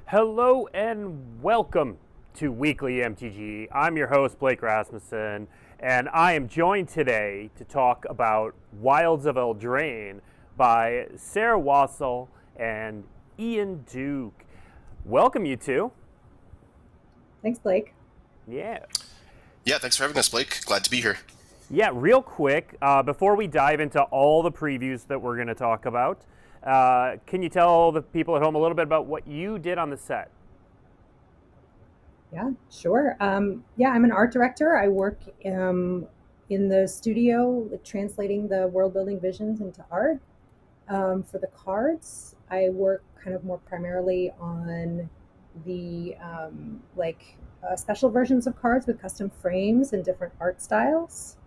Hello and welcome to Weekly MTG. I'm your host, Blake Rasmussen, and I am joined today to talk about Wilds of Eldraine by Sarah Wassell and Ian Duke. Welcome, you two. Thanks, Blake. Yeah, thanks for having us, Blake. Glad to be here. Yeah, real quick, before we dive into all the previews that we're going to talk about, can you tell the people at home a little bit about what you did on the set? Yeah, sure. I'm an art director. I work in the studio, translating the world-building visions into art. For the cards, I work kind of more primarily on the special versions of cards with custom frames and different art styles.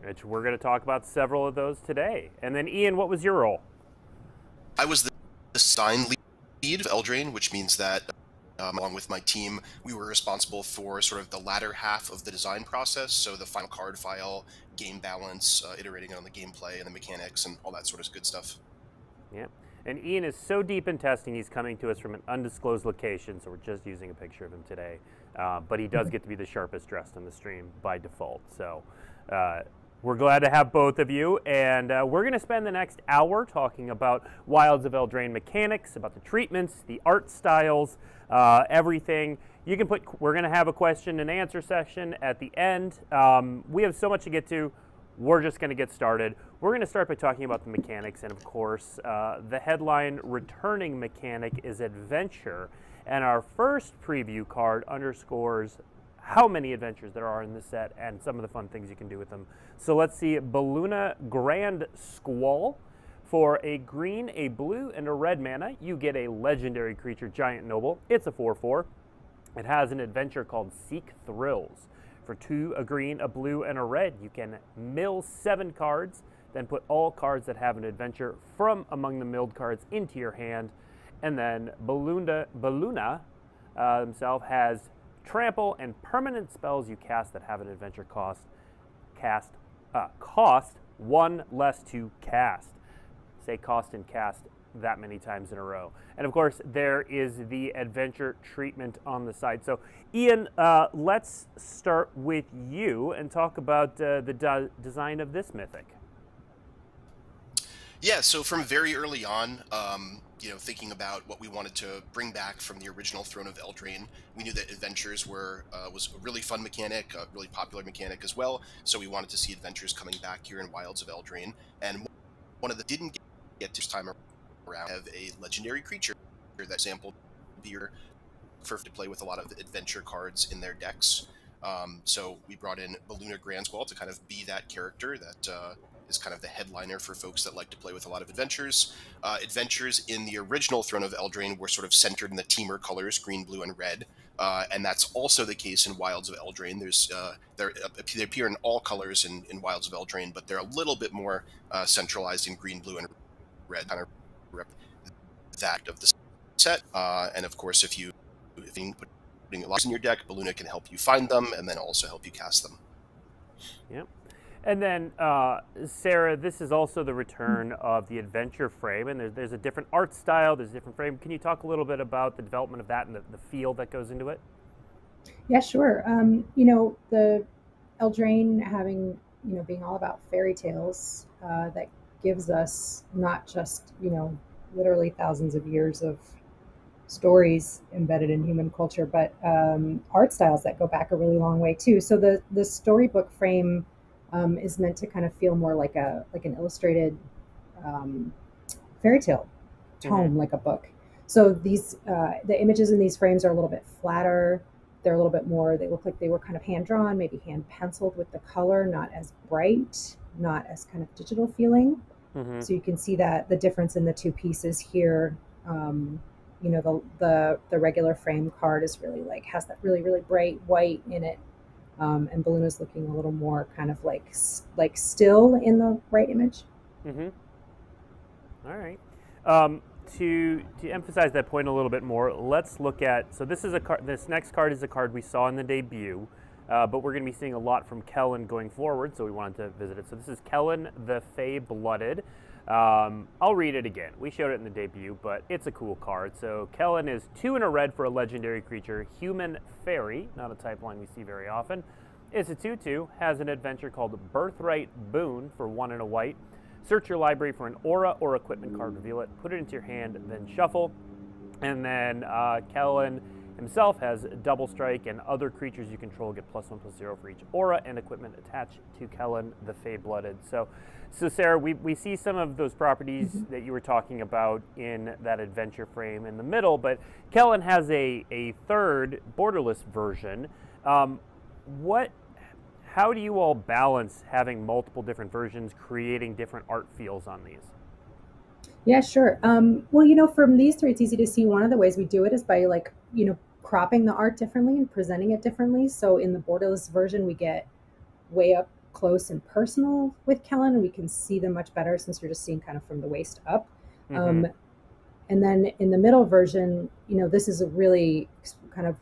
Which we're going to talk about several of those today. And then, Ian, what was your role? I was the design lead of Eldraine, which means that along with my team, we were responsible for sort of the latter half of the design process, so the final card file, game balance, iterating on the gameplay and the mechanics and all that sort of good stuff. Yeah. And Ian is so deep in testing, he's coming to us from an undisclosed location, so we're just using a picture of him today. But he does get to be the sharpest dressed on the stream by default. So we're glad to have both of you, and we're going to spend the next hour talking about Wilds of Eldraine mechanics, about the treatments, the art styles, everything. You can we're going to have a question and answer session at the end. We have so much to get to. We're just going to get started. We're going to start by talking about the mechanics, and of course, the headline returning mechanic is Adventure, and our first preview card underscores how many adventures there are in this set and some of the fun things you can do with them. So let's see, Baluna Grand Squall. For a green, a blue, and a red mana, you get a legendary creature, Giant Noble. It's a 4/4. It has an adventure called Seek Thrills. For 2, a green, a blue, and a red, you can mill 7 cards, then put all cards that have an adventure from among the milled cards into your hand. And then Baluna himself has trample and permanent spells you cast that have an adventure cost 1 less to cast. Say cost and cast that many times in a row. And of course, there is the adventure treatment on the side. So Ian, let's start with you and talk about the design of this mythic. Yeah, so from very early on, thinking about what we wanted to bring back from the original Throne of Eldraine, we knew that adventures was a really fun mechanic, a really popular mechanic as well. So we wanted to see adventures coming back here in Wilds of Eldraine. And one of the didn't get this time around have a legendary creature that example beer for to play with a lot of adventure cards in their decks. So we brought in Baluna Grand Squall to kind of be that character that is kind of the headliner for folks that like to play with a lot of adventures. Adventures in the original Throne of Eldraine were sort of centered in the teamer colors, green, blue, and red. And that's also the case in Wilds of Eldraine. They appear in all colors in Wilds of Eldraine, but they're a little bit more centralized in green, blue, and red, kind of rep that of the set. And of course, if you putting lots in your deck, Baluna can help you find them and then also help you cast them. Yep. And then, Sarah, this is also the return of the adventure frame, and there's a different art style, there's a different frame. Can you talk a little bit about the development of that and the feel that goes into it? Yeah, sure. The Eldraine having, being all about fairy tales, that gives us not just, literally thousands of years of stories embedded in human culture, but art styles that go back a really long way too. So the storybook frame is meant to kind of feel more like an illustrated fairy tale tome, like a book. So these the images in these frames are a little bit flatter. They're a little bit more. They look like they were kind of hand drawn, maybe hand penciled with the color, not as bright, not as kind of digital feeling. Mm-hmm. So you can see that the difference in the two pieces here. The regular frame card is really has that really, really bright white in it. And Baluna's looking a little more kind of like still in the right image. Mm-hmm. All right. To emphasize that point a little bit more, let's look at. So this is a card. This next card is a card we saw in the debut, but we're going to be seeing a lot from Kellen going forward. So we wanted to visit it. So this is Kellen the Fey Blooded. I'll read it again. We showed it in the debut, but it's a cool card. So Kellen is 2 and a red for a legendary creature, human fairy, not a type line we see very often. It's a 2/2, has an adventure called Birthright Boon for 1 and a white. Search your library for an aura or equipment card, reveal it, put it into your hand, then shuffle. And then Kellen himself has double strike, and other creatures you control get +1/+0 for each aura and equipment attached to Kellen the Fey-Blooded. So Sarah, we see some of those properties that you were talking about in that adventure frame in the middle, but Kellen has a third borderless version. How do you all balance having multiple different versions, creating different art feels on these? Yeah, sure. Well, from these three, it's easy to see one of the ways we do it is by cropping the art differently and presenting it differently. So in the borderless version, we get way up close and personal with Kellen, and we can see them much better since you're just seeing kind of from the waist up. And then in the middle version, this is a really kind of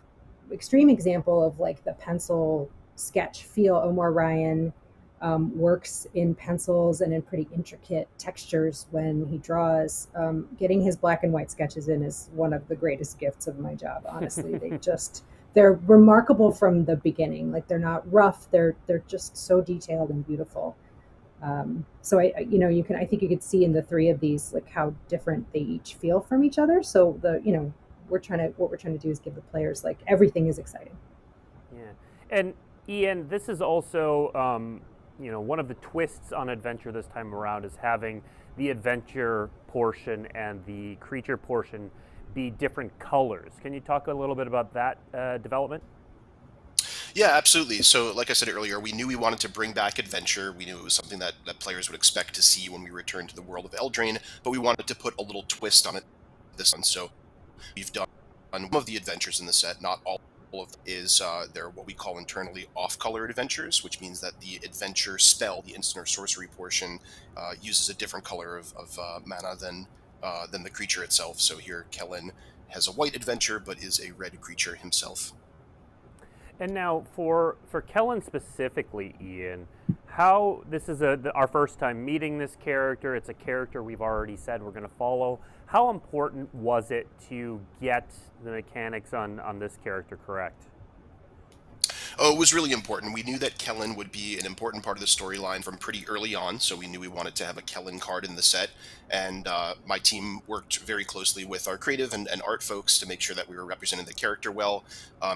extreme example of like the pencil sketch feel. Omar Ryan works in pencils and in pretty intricate textures when he draws. Getting his black and white sketches in is one of the greatest gifts of my job, honestly. They're remarkable from the beginning. Like, they're not rough, they're just so detailed and beautiful. So I think you could see in the three of these like how different they each feel from each other. So what we're trying to do is give the players like everything is exciting. Yeah. And Ian, this is also one of the twists on adventure this time around is having the adventure portion and the creature portion be different colors. Can you talk a little bit about that development? Yeah, absolutely. So like I said earlier, we knew we wanted to bring back adventure. We knew it was something that players would expect to see when we return to the world of Eldraine, but we wanted to put a little twist on it this one. So we've done some of the adventures in the set, not all of them, is they're what we call internally off-color adventures, which means that the adventure spell, the instant or sorcery portion, uses a different color of mana than the creature itself. So here Kellen has a white adventure, but is a red creature himself. And now for Kellen specifically, Ian, how this is our first time meeting this character. It's a character we've already said we're going to follow. How important was it to get the mechanics on this character correct? Oh, it was really important. We knew that Kellen would be an important part of the storyline from pretty early on, so we knew we wanted to have a Kellen card in the set, and my team worked very closely with our creative and art folks to make sure that we were representing the character well.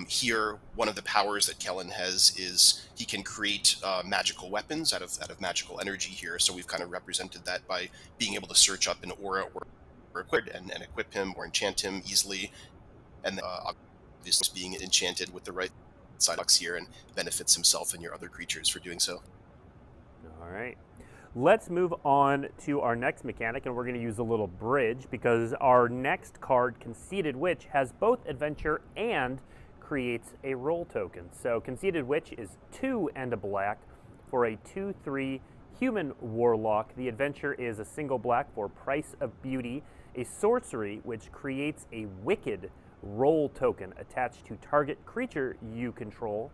Here, one of the powers that Kellen has is he can create magical weapons out of magical energy here, so we've kind of represented that by being able to search up an aura or equip and equip him or enchant him easily, and obviously being enchanted with the right side box here and benefits himself and your other creatures for doing so. All right. Let's move on to our next mechanic, and we're going to use a little bridge because our next card, Conceited Witch, has both adventure and creates a role token. So Conceited Witch is 2 and a black for a 2/3 human warlock. The adventure is a single black for Price of Beauty, a sorcery which creates a wicked role token attached to target creature you control,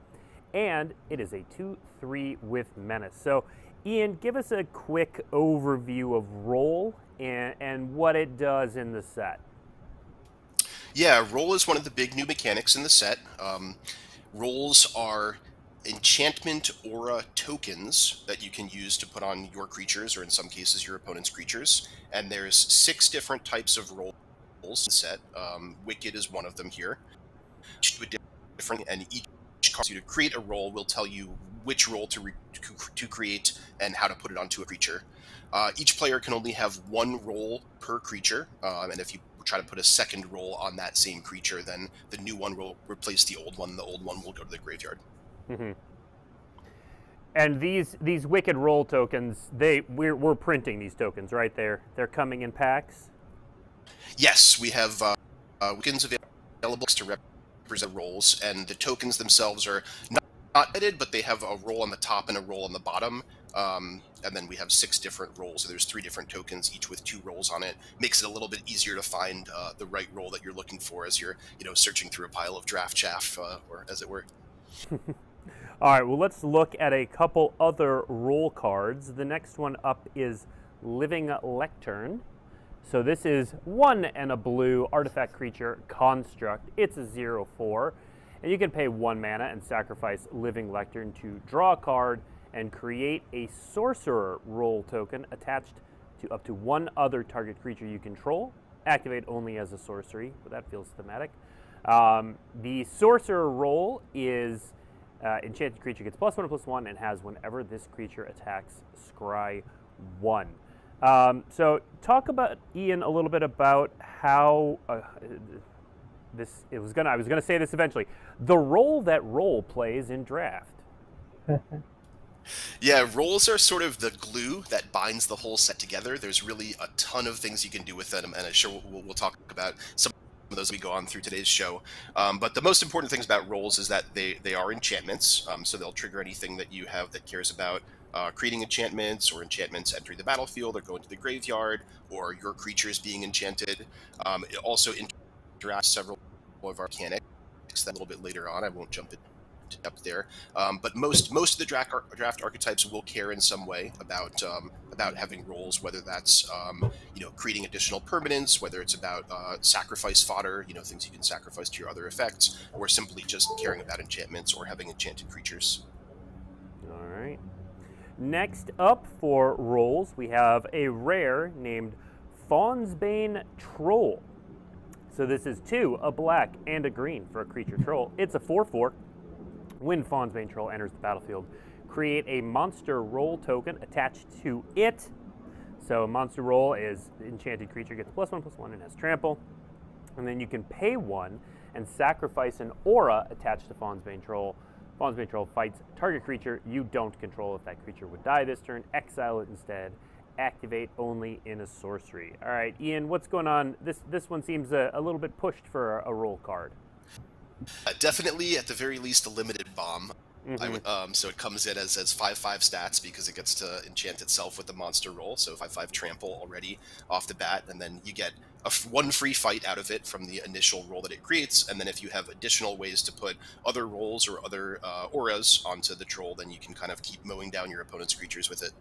and it is a 2/3 with menace. So Ian, give us a quick overview of role and what it does in the set. Yeah, role is one of the big new mechanics in the set. Roles are enchantment aura tokens that you can use to put on your creatures, or in some cases your opponent's creatures, and there's 6 different types of roles set. Wicked is one of them here. Different, and each card you to create a role will tell you which role to create and how to put it onto a creature. Each player can only have 1 role per creature, and if you try to put a second role on that same creature, then the new one will replace the old one, and the old one will go to the graveyard. Mm-hmm. And these wicked role tokens, we're printing these tokens, right? They're coming in packs. Yes, we have tokens available to represent roles, and the tokens themselves are not edited, but they have a role on the top and a role on the bottom. And then we have 6 different roles. So there's 3 different tokens, each with 2 roles on it. Makes it a little bit easier to find the right role that you're looking for as you're searching through a pile of draft chaff, or as it were. All right, well, let's look at a couple other role cards. The next one up is Living Lectern. So this is 1 and a blue artifact creature construct. It's a 0/4. And you can pay 1 mana and sacrifice Living Lectern to draw a card and create a sorcerer role token attached to up to 1 other target creature you control. Activate only as a sorcery, but that feels thematic. The sorcerer role is enchanted creature gets +1/+1 and has whenever this creature attacks, scry 1. So talk about, Ian, a little bit about how I was gonna say this eventually. The role that role plays in draft. Yeah, roles are sort of the glue that binds the whole set together. There's really a ton of things you can do with them, and I'm sure we'll talk about some of those as we go on through today's show. But the most important things about roles is that they are enchantments, so they'll trigger anything that you have that cares about creating enchantments, or enchantments entering the battlefield or going to the graveyard, or your creatures being enchanted. It also interacts several of our mechanics that a little bit later on. I won't jump up there, but most of the draft archetypes will care in some way about having roles, whether that's creating additional permanents, whether it's about sacrifice fodder, things you can sacrifice to your other effects, or simply just caring about enchantments or having enchanted creatures. All right. Next up for roles, we have a rare named Fawnsbane Troll. So this is 2, a black and a green for a creature troll. It's a 4/4. When Fawnsbane Troll enters the battlefield, create a monster role token attached to it. So a monster role is enchanted creature gets +1/+1 and has trample. And then you can pay 1 and sacrifice an aura attached to Fawnsbane Troll. Fawnsbane Troll fights target creature you don't control. If that creature would die this turn, exile it instead. Activate only in a sorcery. All right, Ian, what's going on? This one seems a little bit pushed for a role card. Definitely, at the very least, a limited bomb. So it comes in as 5/5 stats because it gets to enchant itself with the monster roll. So 5/5 trample already off the bat, and then you get one free fight out of it from the initial roll that it creates. And then if you have additional ways to put other rolls or other auras onto the troll, then you can kind of keep mowing down your opponent's creatures with it.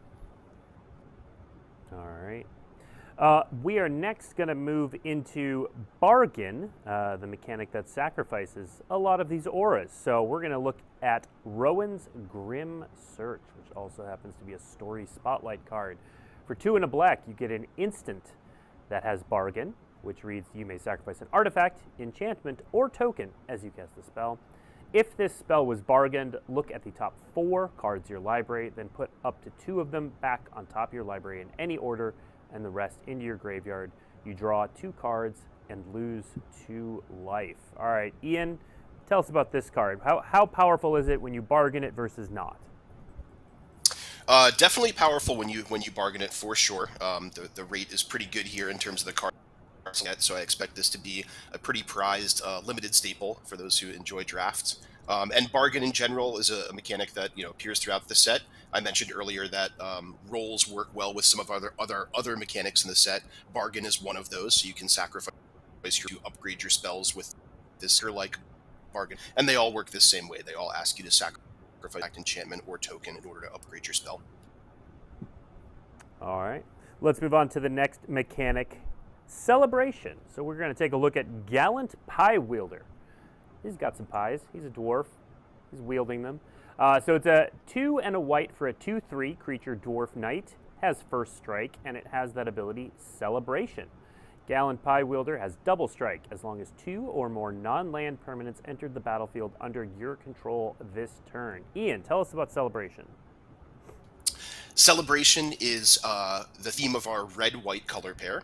All right. We are next going to move into Bargain, the mechanic that sacrifices a lot of these auras. So we're going to look at Rowan's Grim Search, which also happens to be a story spotlight card. For 2 and a black, you get an instant that has Bargain, which reads, you may sacrifice an artifact, enchantment, or token as you cast the spell. If this spell was bargained, look at the top 4 cards of your library, then put up to 2 of them back on top of your library in any order, and the rest into your graveyard. You draw 2 cards and lose 2 life. All right, Ian, tell us about this card. How powerful is it when you bargain it versus not? Definitely powerful when you bargain it, for sure. The rate is pretty good here in terms of the card. So I expect this to be a pretty prized limited staple for those who enjoy draft. And bargain in general is a mechanic that appears throughout the set. I mentioned earlier that roles work well with some of other mechanics in the set. Bargain is one of those, so you can sacrifice to upgrade your spells with this like bargain, and they all work the same way. They all ask you to sacrifice enchantment or token in order to upgrade your spell. All right, let's move on to the next mechanic. Celebration. So we're going to take a look at Gallant Pie Wielder. He's got some pies. He's a dwarf. He's wielding them. So it's a 2 and a white for a 2/3 creature dwarf knight. Has first strike, and it has that ability, Celebration. Gallant Pie Wielder has double strike as long as 2 or more non-land permanents entered the battlefield under your control this turn. Ian, tell us about Celebration. Celebration is the theme of our red-white color pair.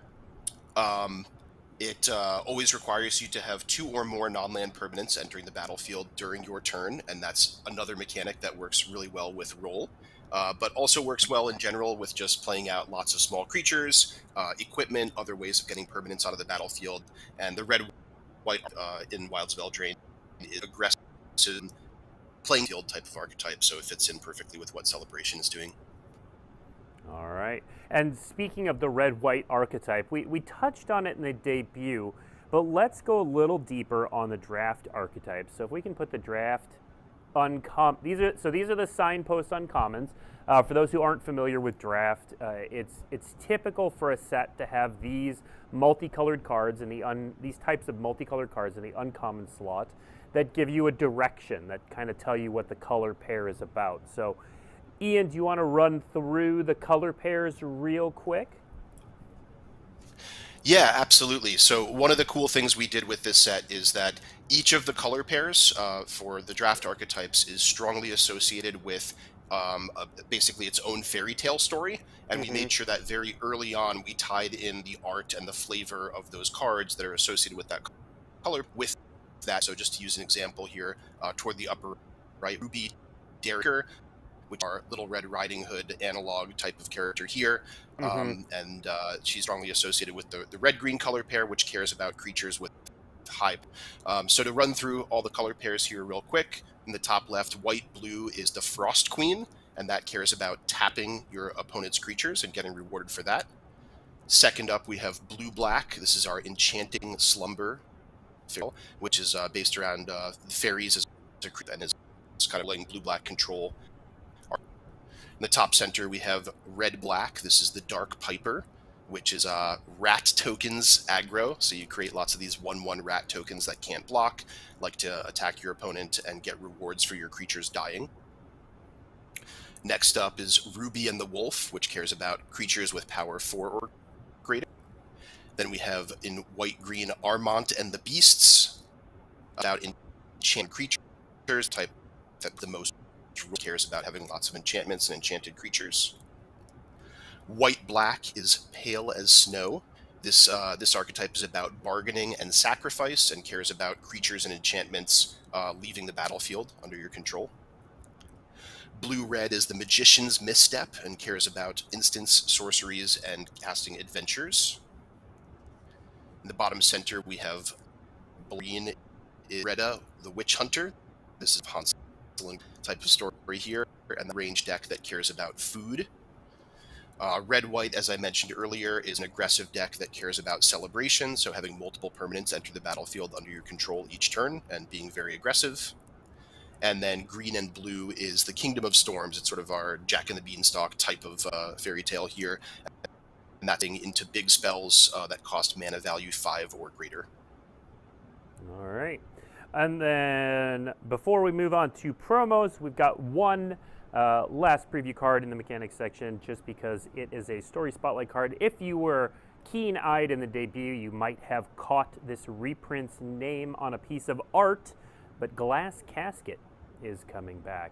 It always requires you to have 2 or more non-land permanents entering the battlefield during your turn, and that's another mechanic that works really well with roll, but also works well in general with just playing out lots of small creatures, equipment, other ways of getting permanents out of the battlefield. And the red-white in Wilds of Eldraine is aggressive playing field type of archetype, so it fits in perfectly with what Celebration is doing. All right. And speaking of the red-white archetype, we touched on it in the debut, but let's go a little deeper on the draft archetype. So if we can put the draft These are the signpost uncommons. For those who aren't familiar with draft, it's typical for a set to have these multicolored cards in these types of multicolored cards in the uncommon slot that give you a direction, that kind of tell you what the color pair is about. So, Ian, do you want to run through the color pairs real quick? Yeah, absolutely. So one of the cool things we did with this set is that each of the color pairs for the draft archetypes is strongly associated with basically its own fairy tale story. And we made sure that very early on we tied in the art and the flavor of those cards that are associated with that color with that. So just to use an example here, toward the upper right, Ruby Derricker, which are Little Red Riding Hood analog type of character here. And she's strongly associated with the red-green color pair, which cares about creatures with high. So to run through all the color pairs here real quick, in the top left, white-blue is the Frost Queen, and that cares about tapping your opponent's creatures and getting rewarded for that. Second up, we have blue-black. This is our Enchanting Slumber, which is based around fairies as a creature, and is kind of letting blue-black control. In the top center, we have red-black. This is the Dark Piper, which is rat tokens aggro. So you create lots of these 1/1 rat tokens that can't block, like to attack your opponent and get rewards for your creatures dying. Next up is Ruby and the Wolf, which cares about creatures with power 4 or greater. Then we have in white-green Armont and the Beasts, about enchanted creatures, type that the most cares about having lots of enchantments and enchanted creatures. White-black is Pale as Snow. This archetype is about bargaining and sacrifice and cares about creatures and enchantments leaving the battlefield under your control. Blue-red is the Magician's Misstep and cares about instants, sorceries, and casting adventures. In the bottom center, we have green is Reda, the Witch Hunter. This is Hansel type of story here, and the range deck that cares about food. Red-white, as I mentioned earlier, is an aggressive deck that cares about celebration, so having multiple permanents enter the battlefield under your control each turn and being very aggressive. And then green and blue is the Kingdom of Storms. It's sort of our Jack and the Beanstalk type of fairy tale here, and that's into big spells that cost mana value 5 or greater. All right. And then before we move on to promos, we've got one last preview card in the mechanics section, just because it is a story spotlight card. If you were keen-eyed in the debut, you might have caught this reprint's name on a piece of art, but Glass Casket is coming back.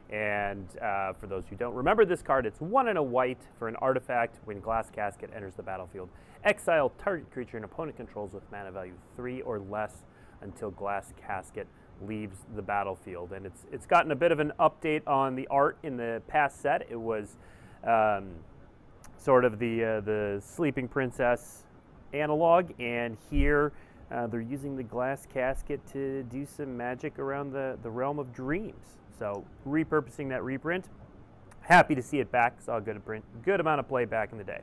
And for those who don't remember this card, it's 1 and a white for an artifact. When Glass Casket enters the battlefield, exile target creature an opponent controls with mana value 3 or less until Glass Casket leaves the battlefield. And it's gotten a bit of an update on the art in the past set. It was sort of the Sleeping Princess analog, and here they're using the Glass Casket to do some magic around the realm of dreams. So repurposing that reprint. Happy to see it back. Saw a good amount of play back in the day.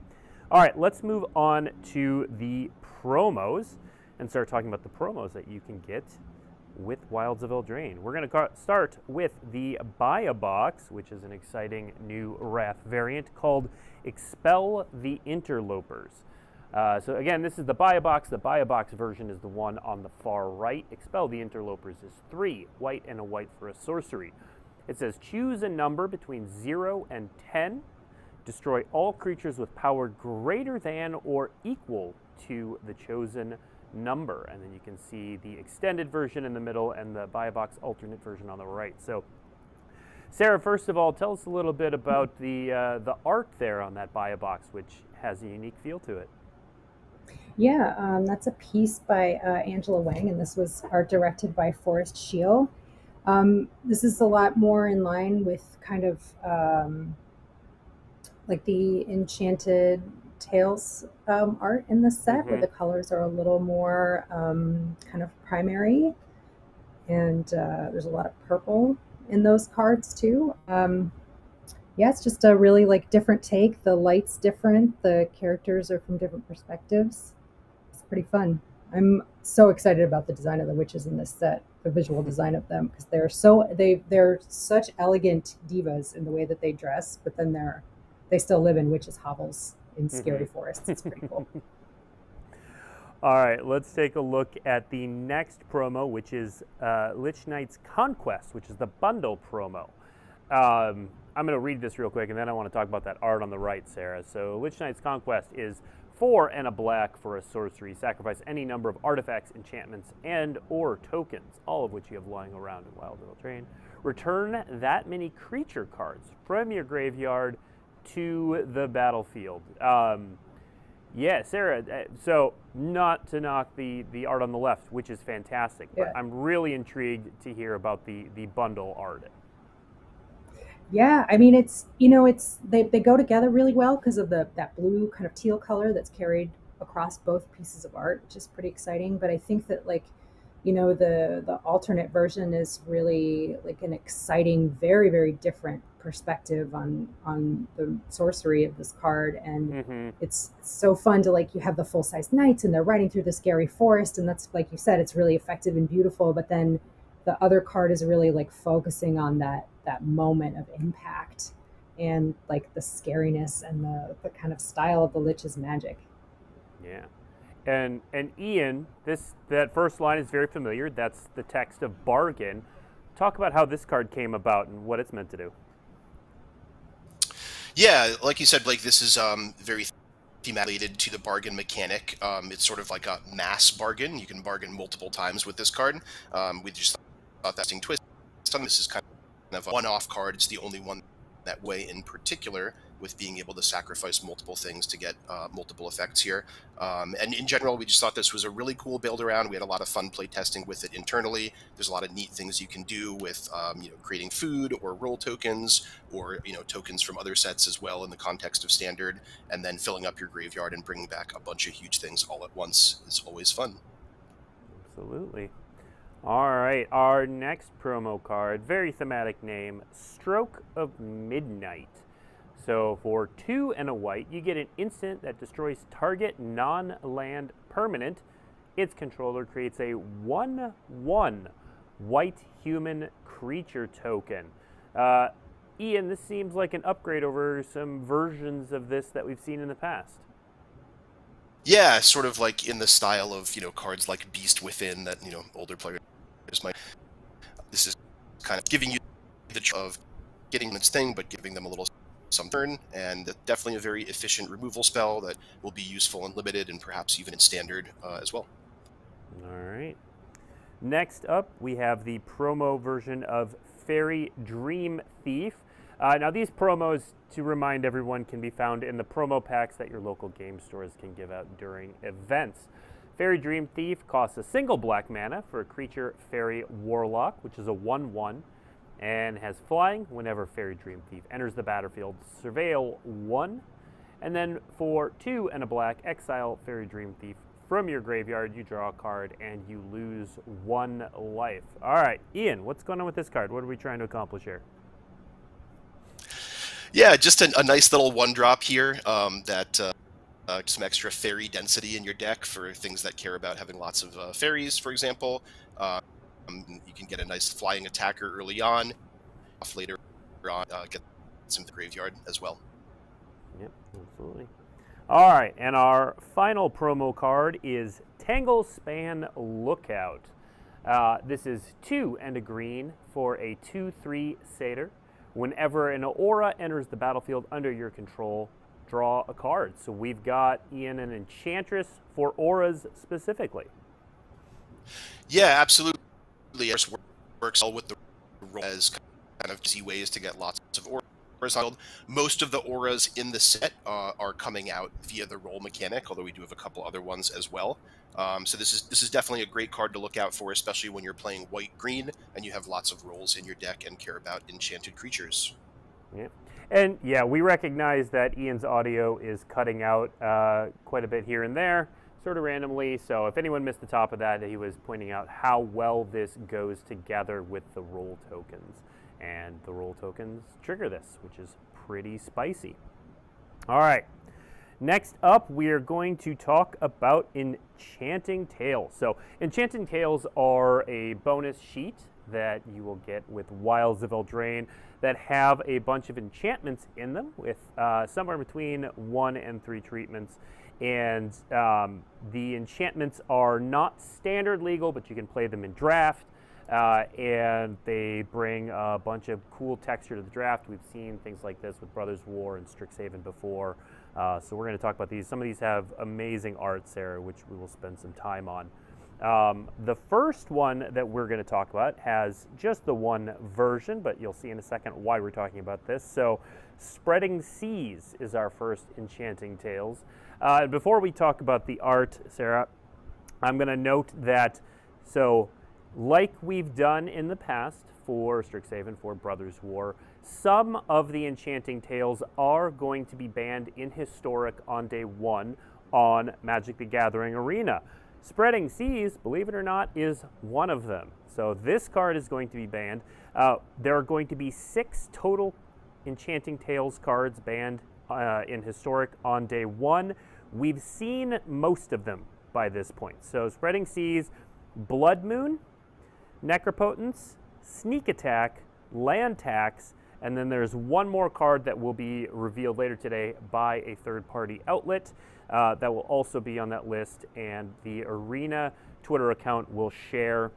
All right, let's move on to the promos and start talking about the promos that you can get with Wilds of Eldraine. We're going to start with the Buy-A-Box, which is an exciting new Wrath variant called Expel the Interlopers. So again, this is the Buy-A-Box. The Buy-A-Box version is the one on the far right. Expel the Interlopers is 3 white and a white for a sorcery. It says choose a number between 0 and 10. Destroy all creatures with power greater than or equal to the chosen number. And then you can see the extended version in the middle and the Buy-A-Box alternate version on the right. So Sarah, first of all, tell us a little bit about the art there on that Buy-A-Box, which has a unique feel to it. Yeah, that's a piece by Angela Wang, and this was art directed by Forrest Shield. This is a lot more in line with kind of like the Enchanted Tales art in the set, where the colors are a little more kind of primary, and there's a lot of purple in those cards too. Yeah, it's just a really like different take. The light's different. The characters are from different perspectives. It's pretty fun. I'm so excited about the design of the witches in this set, the visual design of them, because they're such elegant divas in the way that they dress, but then they still live in witches' hovels in scary forests. It's pretty cool. All right, let's take a look at the next promo, which is Lich Knight's Conquest, which is the bundle promo. I'm going to read this real quick, and then I want to talk about that art on the right, Sarah. So Lich Knight's Conquest is 4 and a black for a sorcery. Sacrifice any number of artifacts, enchantments, and or tokens, all of which you have lying around in Wild Eldraine. Return that many creature cards from your graveyard to the battlefield. Yeah, Sarah, so not to knock the art on the left, which is fantastic, but Yeah. I'm really intrigued to hear about the bundle art. Yeah, I mean they go together really well because of that blue kind of teal color that's carried across both pieces of art, which is pretty exciting. But I think that the alternate version is really like an exciting, very, very different perspective on the sorcery of this card. And it's so fun to you have the full-size knights and they're riding through the scary forest, and that's, like you said, it's really effective and beautiful. But then the other card is really focusing on that moment of impact and the scariness and the kind of style of the Lich's magic. Yeah. And Ian, that first line is very familiar. That's the text of Bargain. Talk about how this card came about and what it's meant to do. Yeah, like you said, Blake, this is very thematic to the bargain mechanic. It's sort of like a mass bargain. You can bargain multiple times with this card. We just thought that twist. This is kind of a one-off card. It's the only one that way in particular, with being able to sacrifice multiple things to get multiple effects here. And in general, we just thought this was a really cool build around. We had a lot of fun play testing with it internally. There's a lot of neat things you can do with creating food or role tokens, or tokens from other sets as well in the context of standard, and then filling up your graveyard and bringing back a bunch of huge things all at once is always fun. Absolutely. All right, our next promo card, very thematic name, Stroke of Midnight. So for 2 and a white, you get an instant that destroys target non-land permanent. Its controller creates a 1/1 white human creature token. Ian, this seems like an upgrade over some versions of this that we've seen in the past. Yeah, sort of like in the style of cards like Beast Within that older players might. This is kind of giving you the choice of getting this thing, but giving them a little some turn, and definitely a very efficient removal spell that will be useful in limited and perhaps even in standard as well. All right. Next up, we have the promo version of Fairy Dream Thief. Now, these promos, to remind everyone, can be found in the promo packs that your local game stores can give out during events. Fairy Dream Thief costs a single black mana for a creature Fairy Warlock, which is a 1/1, and has flying whenever Fairy Dream Thief enters the battlefield. Surveil 1, and then for 2 and a black, exile Fairy Dream Thief from your graveyard. You draw a card and you lose 1 life. All right, Ian, what's going on with this card? What are we trying to accomplish here? Yeah, just a nice little 1-drop here that some extra fairy density in your deck for things that care about having lots of fairies, for example. You can get a nice flying attacker early on, later on get some the graveyard as well. Yep, absolutely. All right, and our final promo card is Tangle Span Lookout. This is 2 and a green for a 2/3 satyr. Whenever an aura enters the battlefield under your control, draw a card. So we've got, Ian, an enchantress for auras specifically. Yeah, absolutely. It works well with the as kind of easy ways to get lots of auras. Most of the auras in the set are coming out via the roll mechanic, although we do have a couple other ones as well. So this is definitely a great card to look out for, especially when you're playing white-green and you have lots of rolls in your deck and care about enchanted creatures. Yeah. And yeah, we recognize that Ian's audio is cutting out quite a bit here and there, sort of randomly. So if anyone missed the top of that, he was pointing out how well this goes together with the roll tokens. And the roll tokens trigger this, which is pretty spicy. All right. Next up, we are going to talk about Enchanting Tales. So Enchanting Tales are a bonus sheet that you will get with Wilds of Eldraine that have a bunch of enchantments in them with somewhere between 1 and 3 treatments. And the enchantments are not standard legal, but you can play them in draft. And they bring a bunch of cool texture to the draft. We've seen things like this with Brothers War and Strixhaven before. So we're going to talk about these. Some of these have amazing art, Sarah, which we will spend some time on. The first one that we're going to talk about has just the one version, but you'll see in a second why we're talking about this. So Spreading Seas is our first Enchanting Tales. Before we talk about the art, Sarah, I'm going to note that, so like we've done in the past for Strixhaven, for Brothers War, some of the Enchanting Tales are going to be banned in Historic on day 1 on Magic the Gathering Arena. Spreading Seas, believe it or not, is one of them. So this card is going to be banned. There are going to be 6 total Enchanting Tales cards banned in Historic on day 1. We've seen most of them by this point. So Spreading Seas, Blood Moon, Necropotence, Sneak Attack, Land Tax, and then there's one more card that will be revealed later today by a third-party outlet that will also be on that list, and the Arena Twitter account will share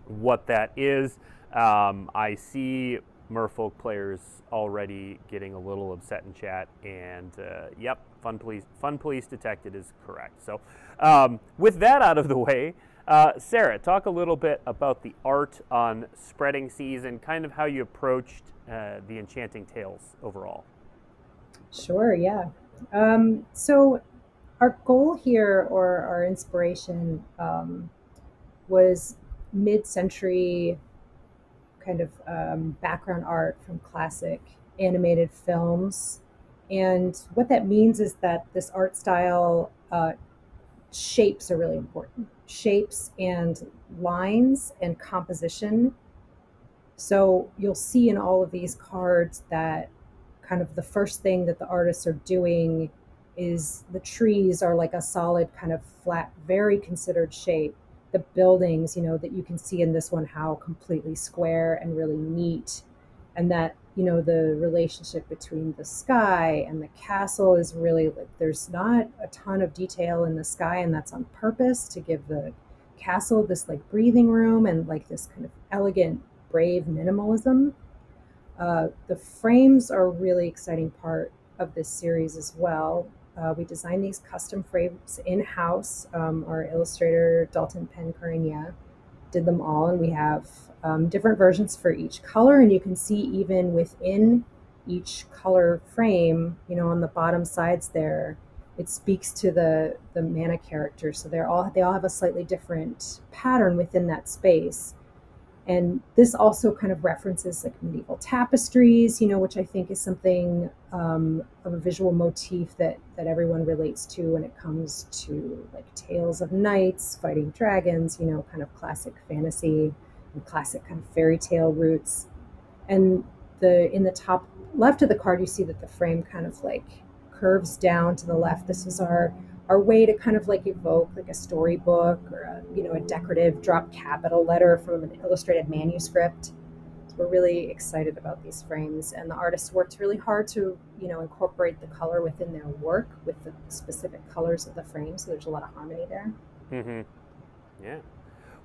what that is. I see Merfolk players already getting a little upset in chat, and yep, Fun Police detected is correct. So with that out of the way, Sarah, talk a little bit about the art on Spreading Seas and kind of how you approached the Enchanting Tales overall. Sure, yeah. So our goal here, or our inspiration, was mid-century kind of background art from classic animated films. And what that means is that this art style, shapes are really important. Shapes and lines and composition. So you'll see in all of these cards that kind of the first thing that the artists are doing is the trees are like a solid kind of flat, very considered shape. The buildings, you know, that you can see in this one, how completely square and really neat. And that, you know, the relationship between the sky and the castle is really like, there's not a ton of detail in the sky, and that's on purpose to give the castle this like breathing room and like this kind of elegant, brave minimalism. The frames are a really exciting part of this series as well. We designed these custom frames in-house. Our illustrator, Dalton Pencarina, did them all, and we have different versions for each color, and you can see even within each color frame, you know, on the bottom sides there, it speaks to the mana character. So they all have a slightly different pattern within that space. And this also kind of references like medieval tapestries, you know, which I think is something of a visual motif that everyone relates to when it comes to like tales of knights fighting dragons, you know, kind of classic fantasy and classic kind of fairy tale roots. And in the top left of the card, you see that the frame kind of like curves down to the left. This is our way to kind of like evoke like a storybook or a decorative drop capital letter from an illustrated manuscript. So we're really excited about these frames, and the artists worked really hard to, you know, incorporate the color within their work with the specific colors of the frame. So there's a lot of harmony there. Mm-hmm. Yeah.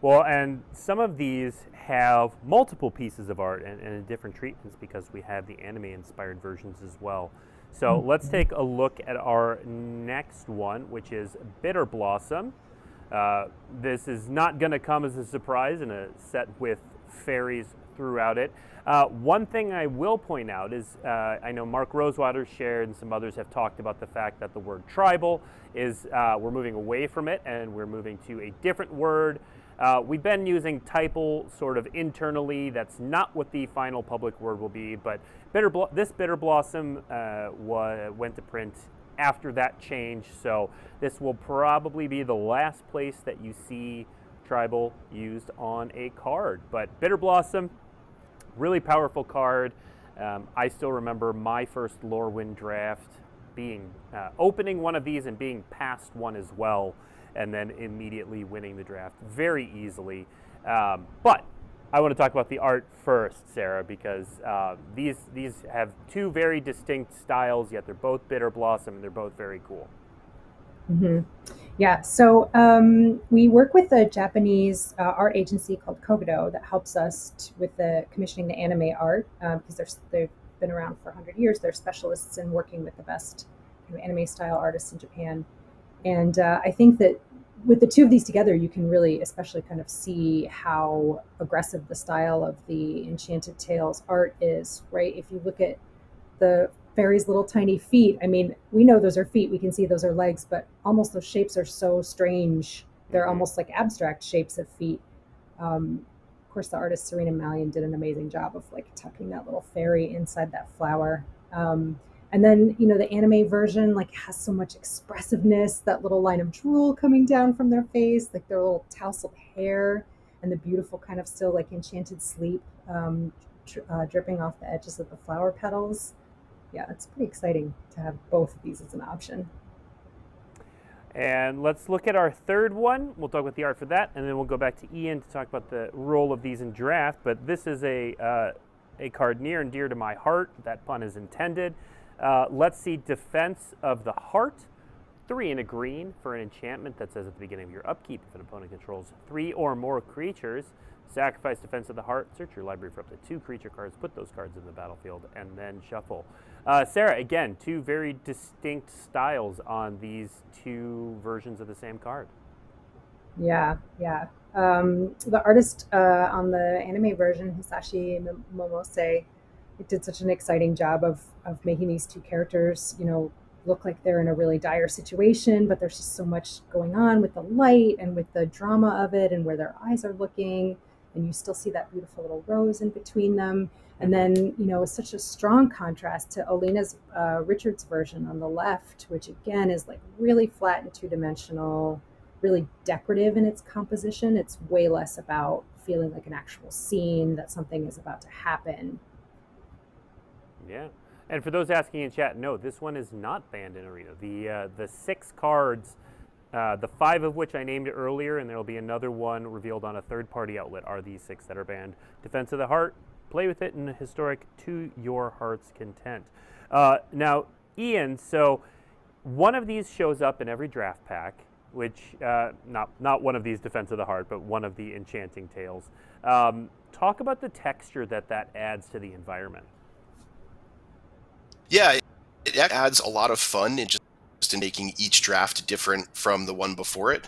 Well, and some of these have multiple pieces of art and different treatments because we have the anime-inspired versions as well. So let's take a look at our next one, which is Bitter Blossom. This is not going to come as a surprise in a set with fairies throughout it. One thing I will point out is I know Mark Rosewater shared and some others have talked about the fact that the word tribal is, we're moving away from it and we're moving to a different word. We've been using typal sort of internally. That's not what the final public word will be, but this Bitter Blossom went to print after that change, so this will probably be the last place that you see tribal used on a card. But Bitter Blossom, really powerful card. I still remember my first Lorwyn draft being opening one of these and being past one as well, and then immediately winning the draft very easily. But I want to talk about the art first, Sarah, because these have two very distinct styles, yet they're both Bitter Blossom and they're both very cool. Mm-hmm. Yeah, so we work with a Japanese art agency called Kobudo that helps us with the commissioning the anime art because they've been around for 100 years. They're specialists in working with the best kind of anime style artists in Japan. And I think that with the two of these together, you can really especially kind of see how aggressive the style of the Enchanted Tales art is, right? If you look at the fairy's little tiny feet, I mean, we know those are feet, we can see those are legs, but almost those shapes are so strange. They're almost like abstract shapes of feet. Of course, the artist Serena Malian did an amazing job of like tucking that little fairy inside that flower. And then, you know, the anime version like has so much expressiveness, that little line of drool coming down from their face, like their little tousled hair, and the beautiful kind of still like enchanted sleep dripping off the edges of the flower petals. Yeah, it's pretty exciting to have both of these as an option. And let's look at our third one. We'll talk about the art for that, and then we'll go back to Ian to talk about the role of these in draft. But this is a card near and dear to my heart. That pun is intended. Let's see, Defense of the Heart. 3 and a green for an enchantment that says at the beginning of your upkeep, if an opponent controls 3 or more creatures, sacrifice Defense of the Heart, search your library for up to 2 creature cards, put those cards in the battlefield, and then shuffle. Sarah, again, 2 very distinct styles on these 2 versions of the same card. Yeah. The artist on the anime version, Hisashi Momose, it did such an exciting job of making these 2 characters, you know, look like they're in a really dire situation, but there's just so much going on with the light and with the drama of it and where their eyes are looking, and you still see that beautiful little rose in between them. And then, you know, it's such a strong contrast to Alina's Richards version on the left, which again is like really flat and 2-dimensional, really decorative in its composition. It's way less about feeling like an actual scene, that something is about to happen. Yeah. And for those asking in chat, no, this one is not banned in Arena. The 6 cards, the 5 of which I named earlier, and there will be another one revealed on a third-party outlet, are these 6 that are banned. Defense of the Heart, play with it in Historic to your heart's content. Now, Ian, so one of these shows up in every draft pack, which, not one of these Defense of the Heart, but one of the Enchanting Tales. Talk about the texture that adds to the environment. Yeah, it adds a lot of fun in just in making each draft different from the one before it.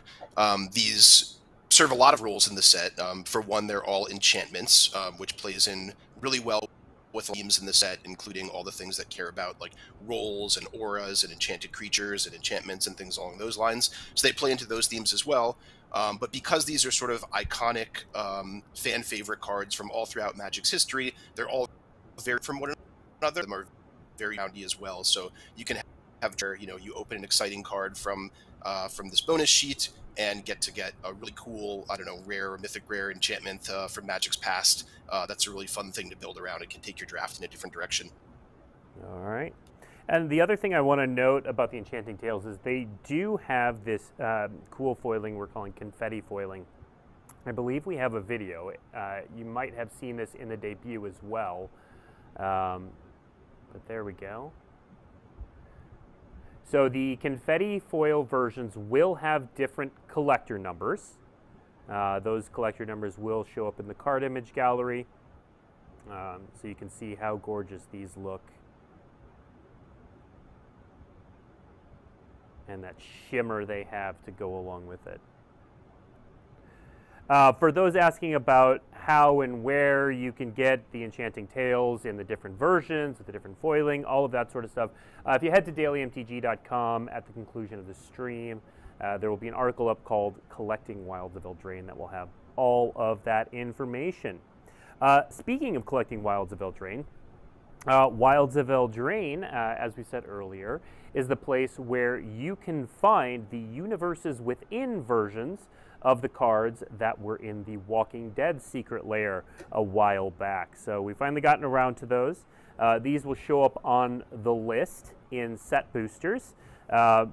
These serve a lot of roles in the set. For one, they're all enchantments, which plays in really well with themes in the set, including all the things that care about like roles and auras and enchanted creatures and enchantments and things along those lines. So they play into those themes as well. But because these are sort of iconic fan favorite cards from all throughout Magic's history, they're all very from one another. Them are very roundy as well, so you can have, you know, you open an exciting card from this bonus sheet and get a really cool, I don't know, rare or mythic rare enchantment from Magic's past. That's a really fun thing to build around. It can take your draft in a different direction. All right. And the other thing I want to note about the Enchanting Tales is they do have this cool foiling we're calling confetti foiling. I believe we have a video. You might have seen this in the debut as well. But there we go. So the confetti foil versions will have different collector numbers. Those collector numbers will show up in the card image gallery. So you can see how gorgeous these look. And that shimmer they have to go along with it. For those asking about how and where you can get the Enchanting Tales in the different versions, with the different foiling, all of that sort of stuff, if you head to dailymtg.com at the conclusion of the stream, there will be an article up called Collecting Wilds of Eldraine that will have all of that information. Speaking of Collecting Wilds of Eldraine, Wilds of Eldraine, as we said earlier, is the place where you can find the universes within versions of the cards that were in the Walking Dead secret lair a while back. So we've finally gotten around to those. These will show up on the list in set boosters.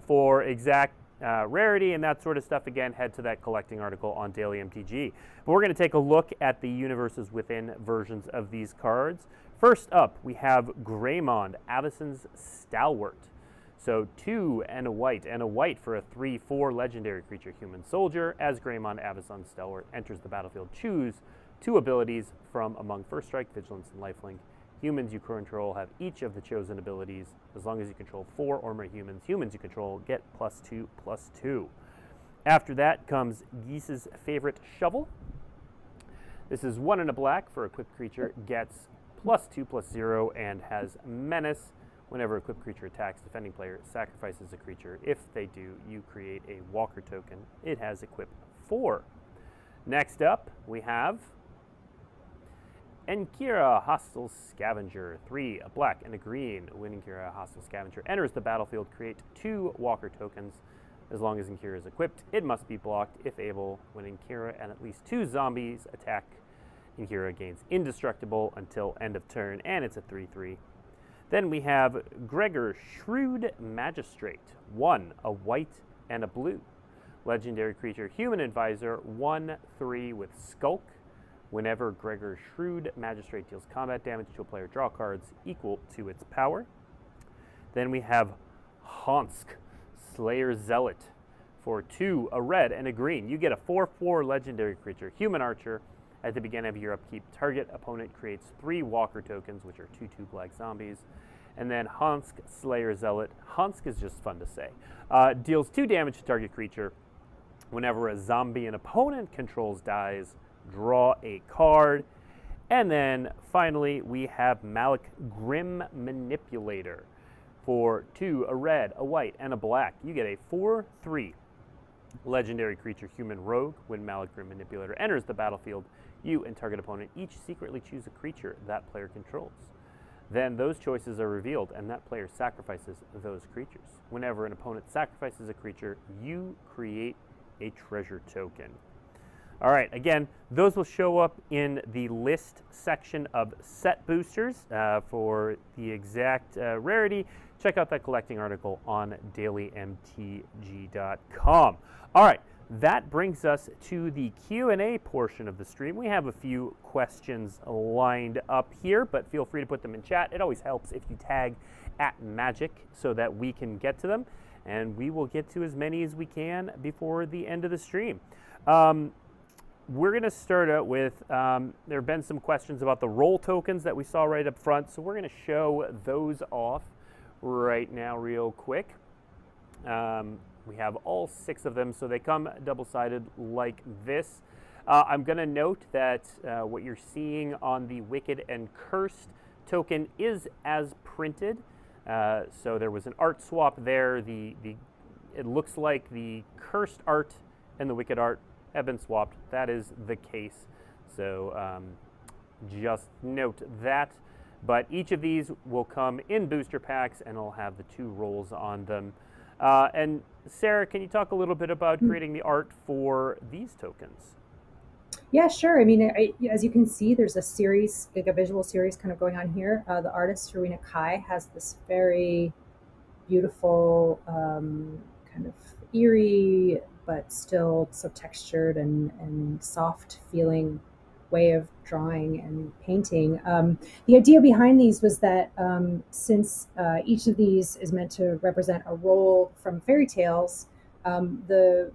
For exact rarity and that sort of stuff, again, head to that collecting article on WeeklyMTG. But we're going to take a look at the universes within versions of these cards. First up, we have Greymond, Avacyn's Stalwart. So 2 and a white for a 3/4 legendary creature, human soldier. As Greymond, Avacyn's Stalwart enters the battlefield, choose 2 abilities from among First Strike, Vigilance, and Lifelink. Humans you control have each of the chosen abilities. As long as you control 4 or more humans you control get +2/+2. After that comes Geese's Favorite Shovel. This is 1 and a black for equipped creature, gets +2/+0, and has Menace. Whenever equipped creature attacks, defending player sacrifices a creature. If they do, you create a walker token. It has equip 4. Next up, we have Enkira, Hostile Scavenger. 3, a black and a green. When Enkira, Hostile Scavenger enters the battlefield, create 2 walker tokens. As long as Enkira is equipped, it must be blocked if able. When Enkira and at least 2 zombies attack, Enkira gains indestructible until end of turn, and it's a 3/3. Then we have Gregor, Shrewd Magistrate. 1, a white and a blue. Legendary creature, human advisor, 1/3 with Skulk. Whenever Gregor, Shrewd Magistrate deals combat damage to a player, draw cards equal to its power. Then we have Honsk, Slayer Zealot. For 2, a red and a green. You get a 4/4 legendary creature, human archer. At the beginning of your upkeep, target opponent creates 3 walker tokens, which are 2/2 black zombies. And then Honsk, Slayer Zealot. Honsk is just fun to say. Deals 2 damage to target creature. Whenever a zombie an opponent controls dies, draw a card. And then finally, we have Malik, Grim Manipulator. For 2, a red, a white, and a black. You get a 4/3 legendary creature, human rogue. When Malik, Grim Manipulator enters the battlefield, you and target opponent each secretly choose a creature that player controls. Then those choices are revealed, and that player sacrifices those creatures. Whenever an opponent sacrifices a creature, you create a treasure token. All right, again, those will show up in the list section of set boosters. For the exact rarity, check out that collecting article on WeeklyMTG.com. All right, that brings us to the Q&A portion of the stream. We have a few questions lined up here, but feel free to put them in chat. It always helps if you tag @Magic so that we can get to them, and we will get to as many as we can before the end of the stream. We're going to start out with, there have been some questions about the roll tokens that we saw right up front, so we're going to show those off right now real quick. We have all 6 of them, so they come double-sided like this. I'm going to note that what you're seeing on the Wicked and Cursed token is as printed. So there was an art swap there. It looks like the Cursed art and the Wicked art have been swapped. That is the case. So just note that. But each of these will come in booster packs, and it'll have the 2 rolls on them. And Sarah, can you talk a little bit about creating the art for these tokens? Yeah, sure. I mean, as you can see, there's a series, like a visual series kind of going on here. The artist, Rowena Kai, has this very beautiful, kind of eerie, but still so textured and soft feeling way of drawing and painting. The idea behind these was that since each of these is meant to represent a role from fairy tales, the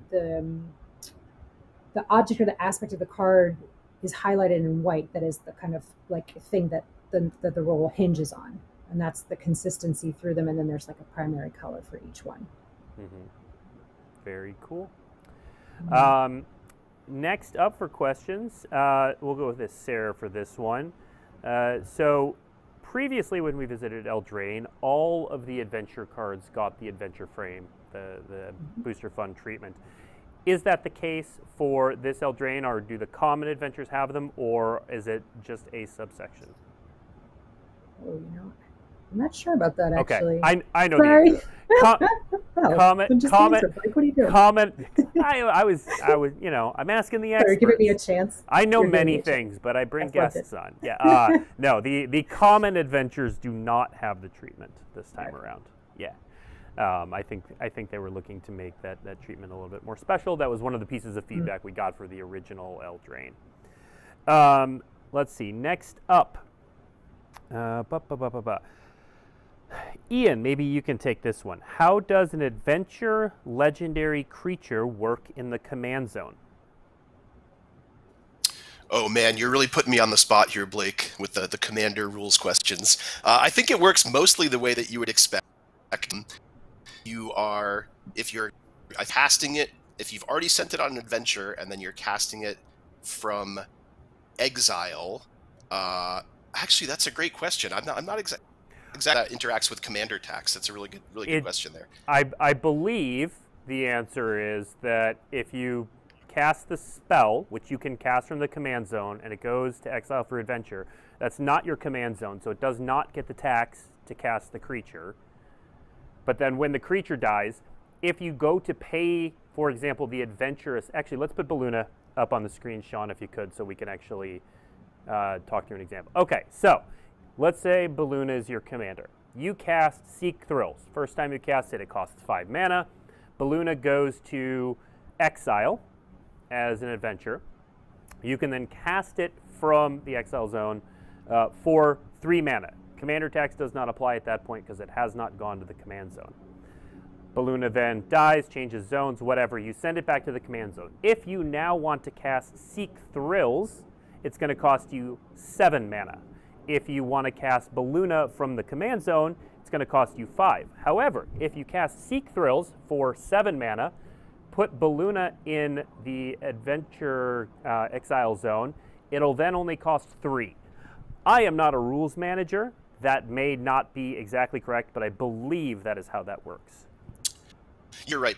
object or the aspect of the card is highlighted in white. That is the kind of like thing that the role hinges on, and that's the consistency through them. And then there's like a primary color for each one. Mm-hmm. Very cool. Next up for questions, we'll go with this Sarah for this one. So previously when we visited Eldraine, all of the adventure cards got the adventure frame, the booster fund treatment. Is that the case for this Eldraine, or do the common adventures have them, or is it just a subsection? Oh, I'm not sure about that, Okay, actually. I know Sorry. the answer. Comment. What are you doing? Comment. I was. I'm asking the experts. Sorry, giving me a chance. I know You're giving me many a chance. things, but I bring I've loved guests on. Yeah. No, the common adventures do not have the treatment this time around. Yeah. I think they were looking to make that treatment a little bit more special. That was one of the pieces of feedback we got for the original Eldraine. Let's see. Next up. Ian, maybe you can take this one. How does an adventure legendary creature work in the command zone? Oh man, you're really putting me on the spot here, Blake, with the commander rules questions. I think it works mostly the way that you would expect. If you're casting it, if you've already sent it on an adventure and then you're casting it from exile, actually that's a great question. I'm not exactly that interacts with commander tax. That's a really good question there. I believe the answer is that if you cast the spell, which you can cast from the command zone, and it goes to exile for adventure, that's not your command zone, so it does not get the tax to cast the creature. But then when the creature dies, if you go to pay, for example, the adventurous... Actually, let's put Baluna up on the screen, Sean, if you could, so we can actually talk through an example. Okay, so let's say Baluna is your commander. You cast Seek Thrills. First time you cast it, it costs 5 mana. Baluna goes to exile as an adventure. You can then cast it from the exile zone for 3 mana. Commander tax does not apply at that point because it has not gone to the command zone. Baluna then dies, changes zones, whatever. You send it back to the command zone. If you now want to cast Seek Thrills, it's going to cost you 7 mana. If you want to cast Baluna from the command zone, it's going to cost you 5. However, if you cast Seek Thrills for 7 mana, put Baluna in the adventure exile zone, it'll then only cost 3. I am not a rules manager. That may not be exactly correct, but I believe that is how that works. You're right,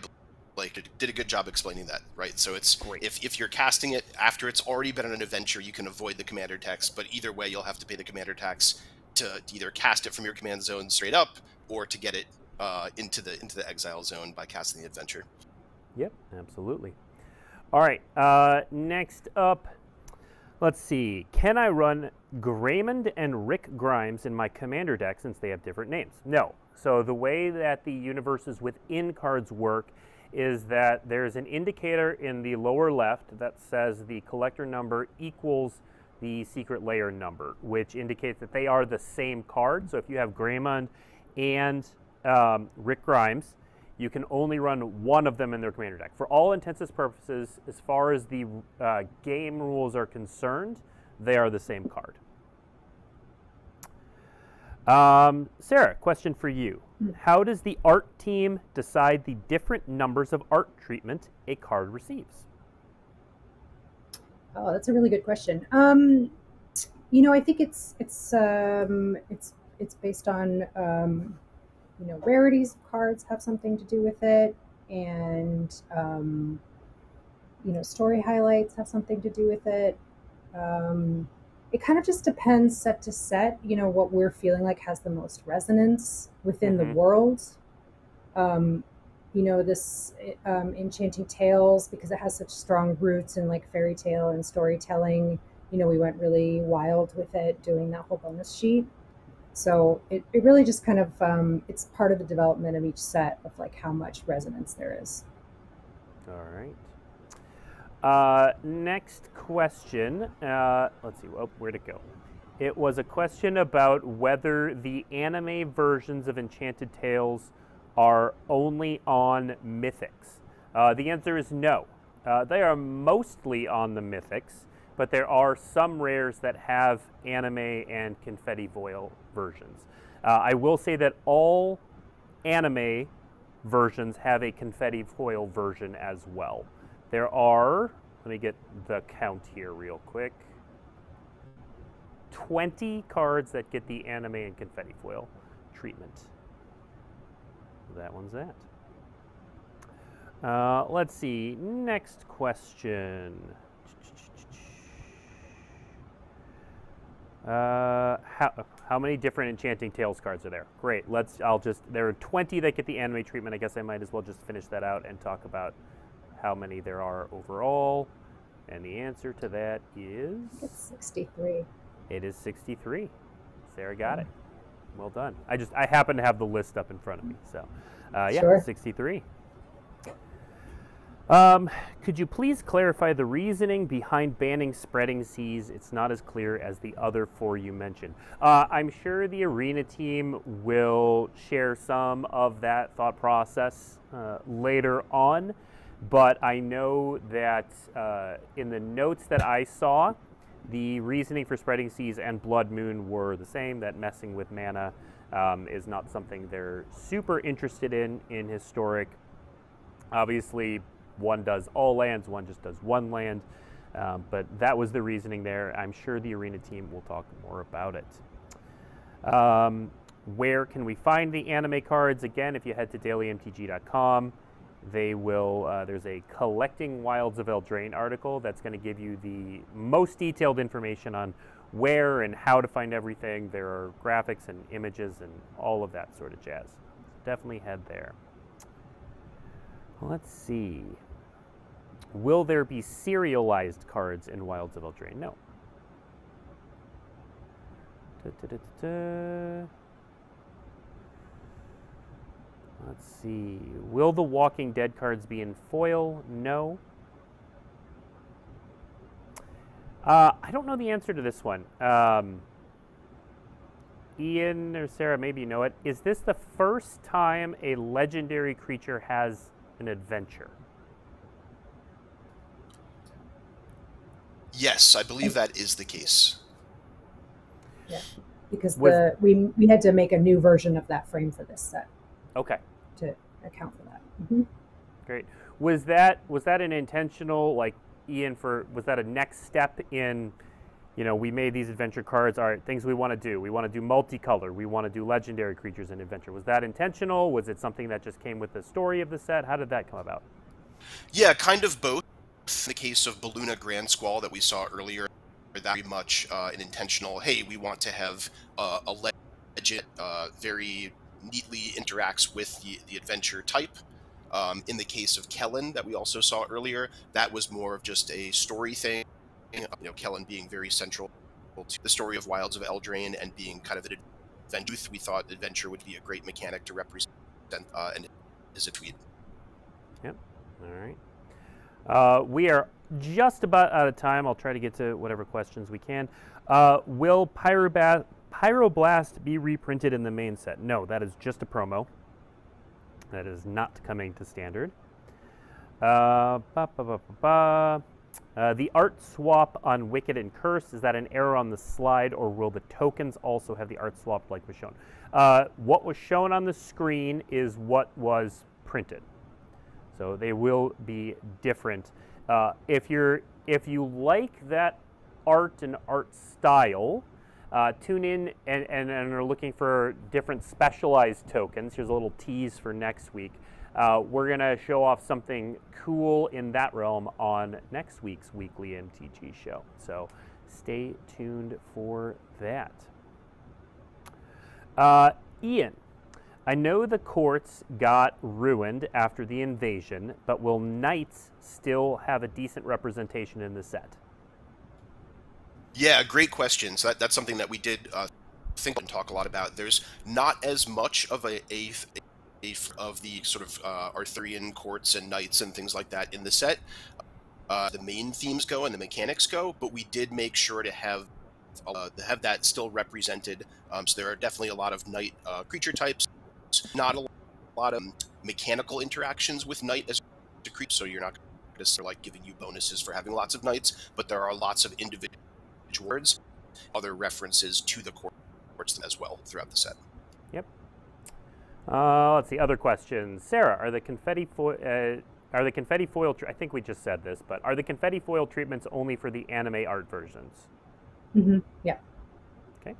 Blake. Did a good job explaining that, right? So it's Great. If you're casting it after it's already been on an adventure, you can avoid the commander tax, but either way, you'll have to pay the commander tax to either cast it from your command zone straight up or to get it into the exile zone by casting the adventure. Yep, absolutely. All right, next up, let's see. Can I run Greymond and Rick Grimes in my commander deck since they have different names? No. So the way that the universes within cards work is that there's an indicator in the lower left that says the collector number equals the secret layer number, which indicates that they are the same card. So if you have Greymond and Rick Grimes, you can only run one of them in their commander deck. For all intents and purposes, as far as the game rules are concerned, they are the same card. Sarah, question for you. How does the art team decide the different numbers of art treatment a card receives? Oh, that's a really good question. I think it's based on rarities of cards have something to do with it, and story highlights have something to do with it. It kind of just depends set to set, what we're feeling like has the most resonance within the world. This Enchanting Tales, because it has such strong roots in like fairy tale and storytelling, we went really wild with it doing that whole bonus sheet. So it really just kind of, it's part of the development of each set of like how much resonance there is. All right. Next question. Let's see. Oh, where'd it go? It was a question about whether the anime versions of Enchanted Tales are only on Mythics. The answer is no. They are mostly on the Mythics, but there are some rares that have anime and confetti foil versions. I will say that all anime versions have a confetti foil version as well. There are, let me get the count here real quick, 20 cards that get the anime and confetti foil treatment. That one's that. Let's see, next question. How How many different Enchanting Tales cards are there? Great. There are 20 that get the anime treatment. I guess I might as well just finish that out and talk about how many there are overall. And the answer to that is... It's 63. It is 63. Sarah got it. Well done. I happen to have the list up in front of me. So, yeah, Sure. 63. Could you please clarify the reasoning behind banning Spreading Seas? It's not as clear as the other 4 you mentioned. I'm sure the Arena team will share some of that thought process later on, but I know that in the notes that I saw, the reasoning for Spreading Seas and Blood Moon were the same, that messing with mana is not something they're super interested in Historic. Obviously, one does all lands, one just does one land, but that was the reasoning there. I'm sure the Arena team will talk more about it. Where can we find the anime cards? Again, if you head to dailymtg.com, they will. There's a Collecting Wilds of Eldraine article that's going to give you the most detailed information on where and how to find everything. There are graphics and images and all of that sort of jazz. So definitely head there. Let's see. Will there be serialized cards in Wilds of Eldraine? No. Let's see. Will the Walking Dead cards be in foil? No. I don't know the answer to this one. Ian or Sarah, maybe you know it. Is this the first time a legendary creature has an adventure? Yes, I believe that is the case. Yeah, because we had to make a new version of that frame for this set. Okay. To account for that. Mm-hmm. Great. Was that an intentional, like, Ian, was that a next step in, we made these adventure cards, all right, things we want to do. We want to do multicolor. We want to do legendary creatures in adventure. Was that intentional? Was it something that just came with the story of the set? How did that come about? Yeah, kind of both. In the case of Baluna Grand Squall that we saw earlier, that very much an intentional, hey, we want to have a legend very neatly interacts with the adventure type. In the case of Kellen that we also saw earlier, that was more of just a story thing. Kellen being very central to the story of Wilds of Eldraine and being kind of an adventure. We thought adventure would be a great mechanic to represent and is a tweet. Yep. All right. We are just about out of time. I'll try to get to whatever questions we can. Will Pyroblast be reprinted in the main set? No, that is just a promo. That is not coming to standard. The art swap on Wicked and Curse, is that an error on the slide, or will the tokens also have the art swap like was shown? What was shown on the screen is what was printed. So they will be different. If you like that art and art style, tune in and are looking for different specialized tokens. Here's a little tease for next week. We're going to show off something cool in that realm on next week's Weekly MTG show. So stay tuned for that. Ian, I know the courts got ruined after the invasion, but will knights still have a decent representation in the set? Yeah, great question. So that's something that we did think and talk a lot about. There's not as much of of the sort of Arthurian courts and knights and things like that in the set. The main themes go and the mechanics go, but we did make sure to have that still represented. So there are definitely a lot of knight creature types. Not a lot of mechanical interactions with knight as a creature, so you're not going to like giving you bonuses for having lots of knights, but there are lots of individual words, other references to the courts as well throughout the set. Yep. Let's see, other questions. Sarah, are the confetti foil? I think we just said this, but are the confetti foil treatments only for the anime art versions? Mm-hmm. Yeah. Okay.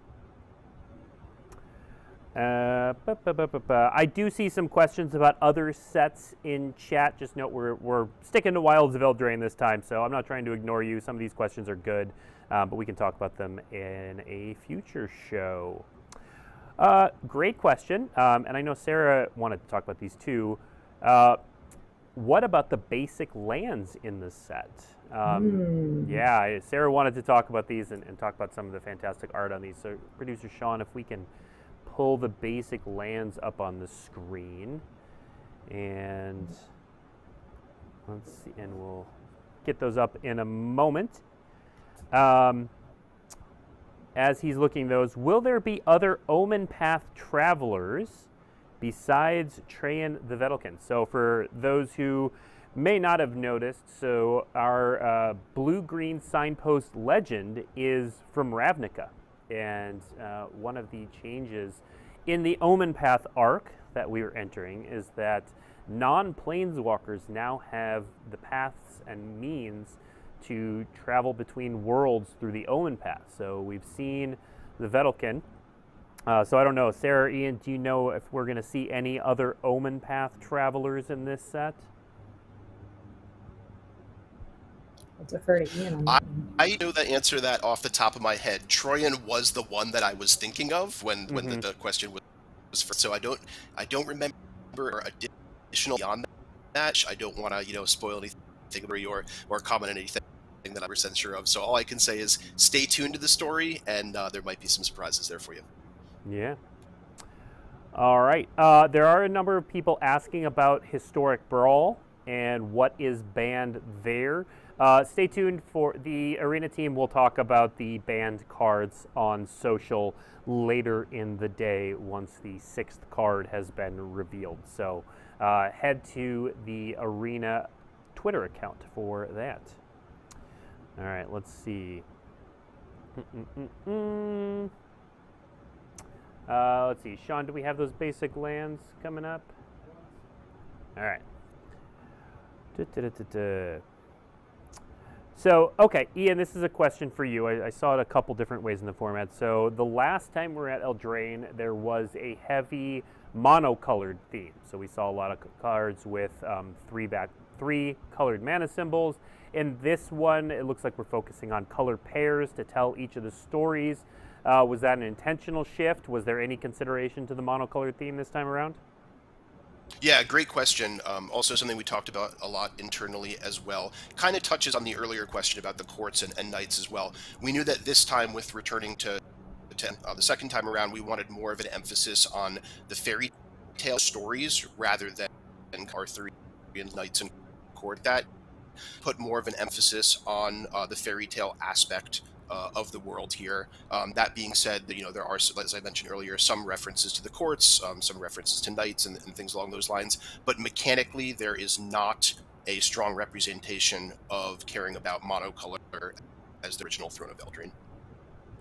I do see some questions about other sets in chat. Just note we're sticking to Wilds of Eldraine this time, so I'm not trying to ignore you. Some of these questions are good, but we can talk about them in a future show. Great question. And I know Sarah wanted to talk about these too. What about the basic lands in this set? Yeah, Sarah wanted to talk about these and talk about some of the fantastic art on these. So, producer Sean, if we can pull the basic lands up on the screen, and let's see, and we'll get those up in a moment. As he's looking those, will there be other Omen Path travelers besides Trajan the Vedalken? So for those who may not have noticed, so our blue-green signpost legend is from Ravnica. And one of the changes in the Omen Path arc that we are entering is that non-planeswalkers now have the paths and means to travel between worlds through the Omen Path. So we've seen the Vedalken. So I don't know, Sarah, Ian, do you know if we're going to see any other Omen Path travelers in this set? I'll defer to Ian on that one. I know the answer to that off the top of my head. Troyan was the one that I was thinking of when the question was first. So I don't remember additional beyond that. I don't want to spoil anything or comment on anything that I'm percent sure of. So all I can say is stay tuned to the story, and there might be some surprises there for you. Yeah. All right. There are a number of people asking about Historic Brawl and what is banned there. Stay tuned for the Arena team. We'll talk about the banned cards on social later in the day once the 6th card has been revealed. So head to the Arena Twitter account for that. All right, let's see. Let's see. Sean, do we have those basic lands coming up? All right. So, okay, Ian, this is a question for you. I saw it a couple different ways in the format. So the last time we were at Eldraine, there was a heavy monocolored theme. So we saw a lot of cards with three colored mana symbols. In this one, it looks like we're focusing on color pairs to tell each of the stories. Was that an intentional shift? Was there any consideration to the monocolored theme this time around? Yeah, great question. Also something we talked about a lot internally as well. Kind of touches on the earlier question about the courts and knights as well. We knew that this time with returning to the second time around, we wanted more of an emphasis on the fairy tale stories rather than Arthurian knights and court. That put more of an emphasis on the fairy tale aspect of the world here. That being said, there are, as I mentioned earlier, some references to the courts, some references to knights and things along those lines. But mechanically, there is not a strong representation of caring about monocolor as the original Throne of Eldraine.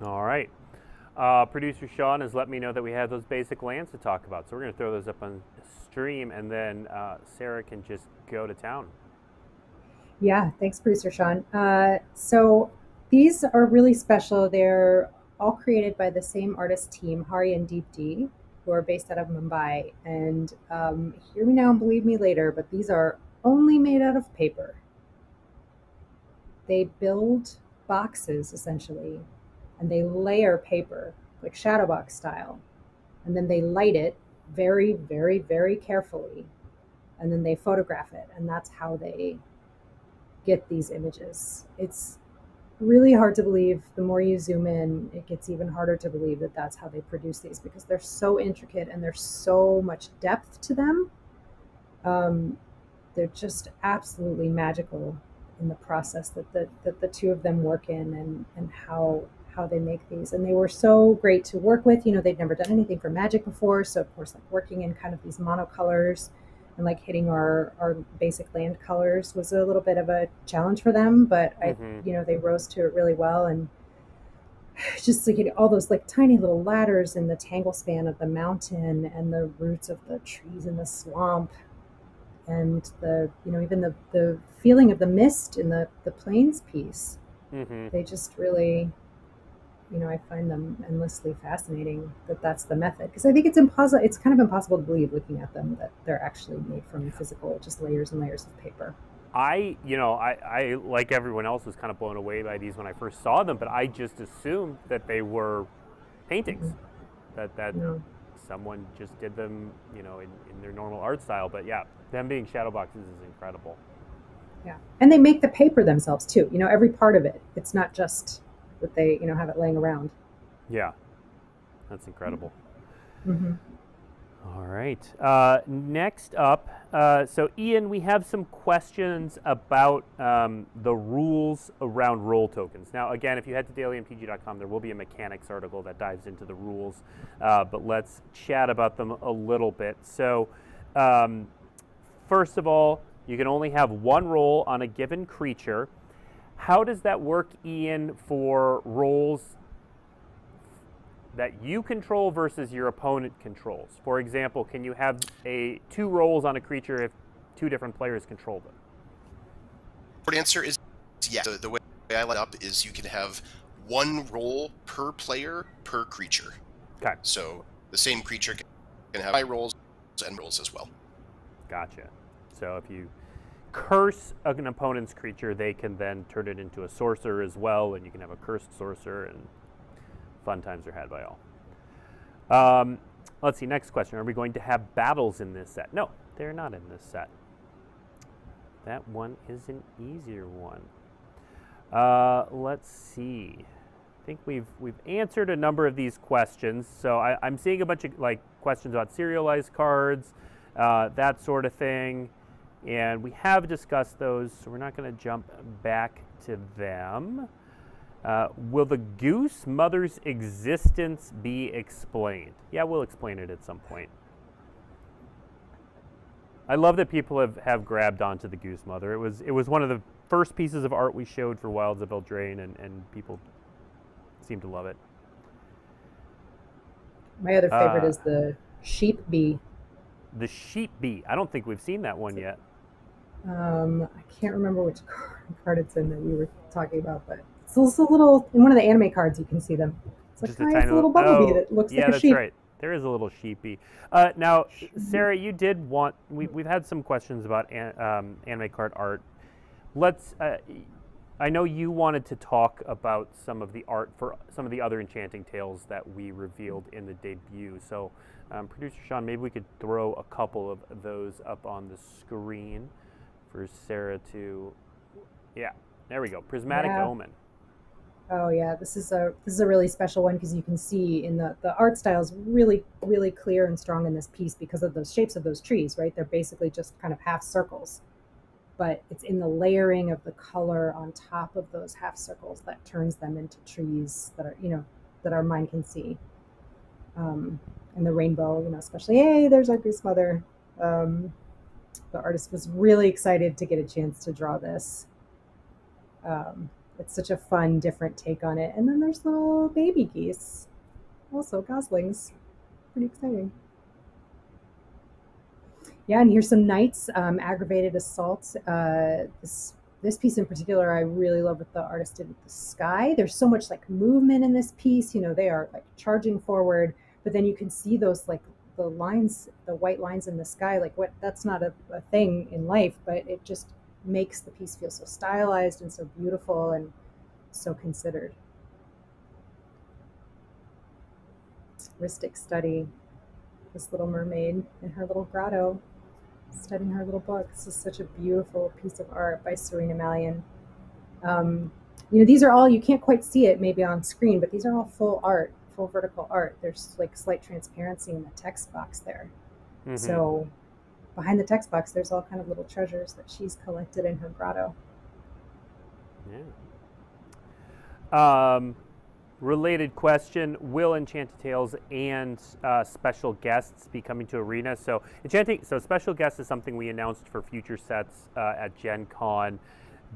All right. Producer Sean has let me know that we have those basic lands to talk about. So we're going to throw those up on stream, and then Sarah can just go to town. Yeah, thanks, Producer Sean. So these are really special. They're all created by the same artist team, Hari and Deep D, who are based out of Mumbai. And hear me now and believe me later, but these are only made out of paper. They build boxes, essentially, and they layer paper, like Shadowbox style. And then they light it very, very, very carefully. And then they photograph it. And that's how they get these images. It's really hard to believe. The more you zoom in, it gets even harder to believe that that's how they produce these, because they're so intricate and there's so much depth to them. They're just absolutely magical in the process that the two of them work in, and how they make these. And they were so great to work with. They'd never done anything for Magic before, so of course, like, working in kind of these monocolors and like hitting our basic land colors was a little bit of a challenge for them, but they rose to it really well. And just like all those like tiny little ladders in the tangle span of the mountain, and the roots of the trees in the swamp, and the even the feeling of the mist in the plains piece. They just really, I find them endlessly fascinating that's the method, because I think it's impossible. It's kind of impossible to believe, looking at them, that they're actually made from physical, just layers and layers of paper. I like everyone else, was kind of blown away by these when I first saw them, but I just assumed that they were paintings. that No. someone just did them, you know, in their normal art style. But yeah, them being shadow boxes is incredible. Yeah, and they make the paper themselves too. You know, every part of it. It's not just that they, you know, have it laying around. Yeah, that's incredible. Mm-hmm. All right. Next up, so Ian, we have some questions about the rules around role tokens. Now, again, if you head to dailymtg.com, there will be a mechanics article that dives into the rules, but let's chat about them a little bit. So, first of all, you can only have one role on a given creature. How does that work, Ian, for roles that you control versus your opponent controls? For example, can you have two roles on a creature if two different players control them? Short answer is yes. The way I light up is you can have one role per player per creature. Okay. So the same creature can have high rolls and rolls as well. Gotcha. So if you curse an opponent's creature, they can then turn it into a sorcerer as well, and you can have a cursed sorcerer, and fun times are had by all. Let's see, next question. Are we going to have battles in this set? No, they're not in this set. That one is an easier one. Let's see. I think we've answered a number of these questions. So I'm seeing a bunch of questions about serialized cards, that sort of thing. And we have discussed those, so we're not going to jump back to them. Will the Goose Mother's existence be explained? Yeah, we'll explain it at some point. I love that people have grabbed onto the Goose Mother. It was one of the first pieces of art we showed for Wilds of Eldraine, and people seem to love it. My other favorite is the Sheep Bee. The Sheep Bee. I don't think we've seen that one yet. I can't remember which card it's in that we were talking about, but it's also a little, in one of the anime cards you can see them. It's just a tiny little bumblebee that looks like a sheep. Yeah, that's right. There is a little sheepy. Now, Sarah, you did want, we've had some questions about anime card art. Let's, I know you wanted to talk about some of the art for some of the other Enchanting Tales that we revealed in the debut. So, Producer Sean, maybe we could throw a couple of those up on the screen for Sarah to, yeah, there we go. Prismatic Omen. Oh yeah, this is a really special one because you can see in the art style is really, really clear and strong in this piece because of the shapes of those trees, right? They're basically just kind of half circles, but it's in the layering of the color on top of those half circles that turns them into trees that are, you know, that our mind can see. And the rainbow, you know, especially, hey, there's our Goose Mother. The artist was really excited to get a chance to draw this. It's such a fun, different take on it. And then there's little baby geese, also goslings. Pretty exciting. Yeah, and here's some knights, aggravated assault. This piece in particular, I really love what the artist did with the sky. There's so much like movement in this piece. You know, they are like charging forward, but then you can see those like the lines, the white lines in the sky. Like what? That's not a thing in life, but it just makes the piece feel so stylized and so beautiful and so considered. Ristic study, this little mermaid in her little grotto, studying her little book. This is such a beautiful piece of art by Serena Malian. You know, these are all, you can't quite see it maybe on screen, but these are all full art, full vertical art. There's like slight transparency in the text box there. Mm-hmm. So behind the text box, there's all kind of little treasures that she's collected in her grotto. Yeah. Related question, will Enchanted Tales and special guests be coming to Arena? So special guests is something we announced for future sets at Gen Con.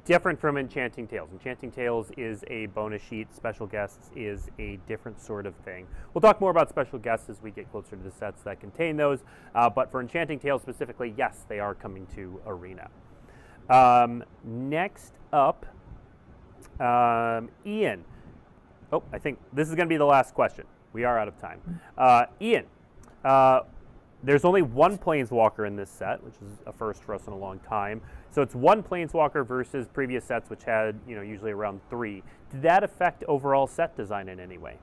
Different from Enchanting Tales. Enchanting Tales is a bonus sheet. Special guests is a different sort of thing. We'll talk more about special guests as we get closer to the sets that contain those. But for Enchanting Tales specifically, yes, they are coming to Arena. Next up, Ian. Oh, I think this is going to be the last question. We are out of time. Ian, there's only one Planeswalker in this set, which is a first for us in a long time. So it's one Planeswalker versus previous sets, which had, you know, usually around 3. Did that affect overall set design in any way?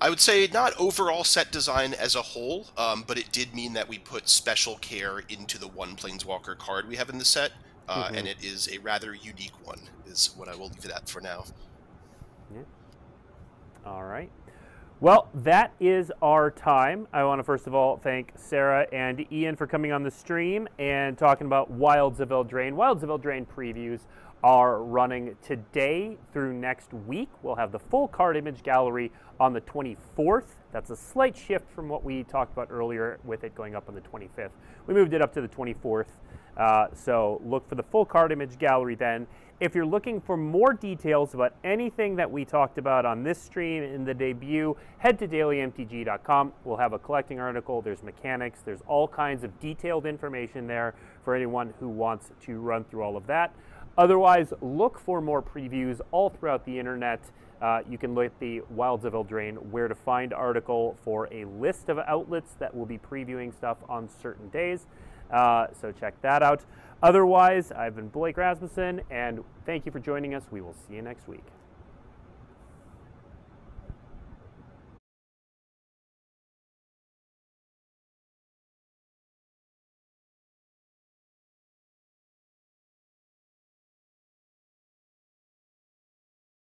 I would say not overall set design as a whole, but it did mean that we put special care into the one Planeswalker card we have in the set, and it is a rather unique one, is what I will leave it at for now. Yeah. All right. Well, that is our time. I want to first of all thank Sarah and Ian for coming on the stream and talking about Wilds of Eldraine. Wilds of Eldraine previews are running today through next week. We'll have the full card image gallery on the 24th. That's a slight shift from what we talked about earlier with it going up on the 25th. We moved it up to the 24th. So look for the full card image gallery then. If you're looking for more details about anything that we talked about on this stream in the debut, head to dailymtg.com. We'll have a collecting article. There's mechanics. There's all kinds of detailed information there for anyone who wants to run through all of that. Otherwise, look for more previews all throughout the internet. You can look at the Wilds of Eldraine Where to Find article for a list of outlets that will be previewing stuff on certain days. So check that out. Otherwise, I've been Blake Rasmussen, and thank you for joining us. We will see you next week.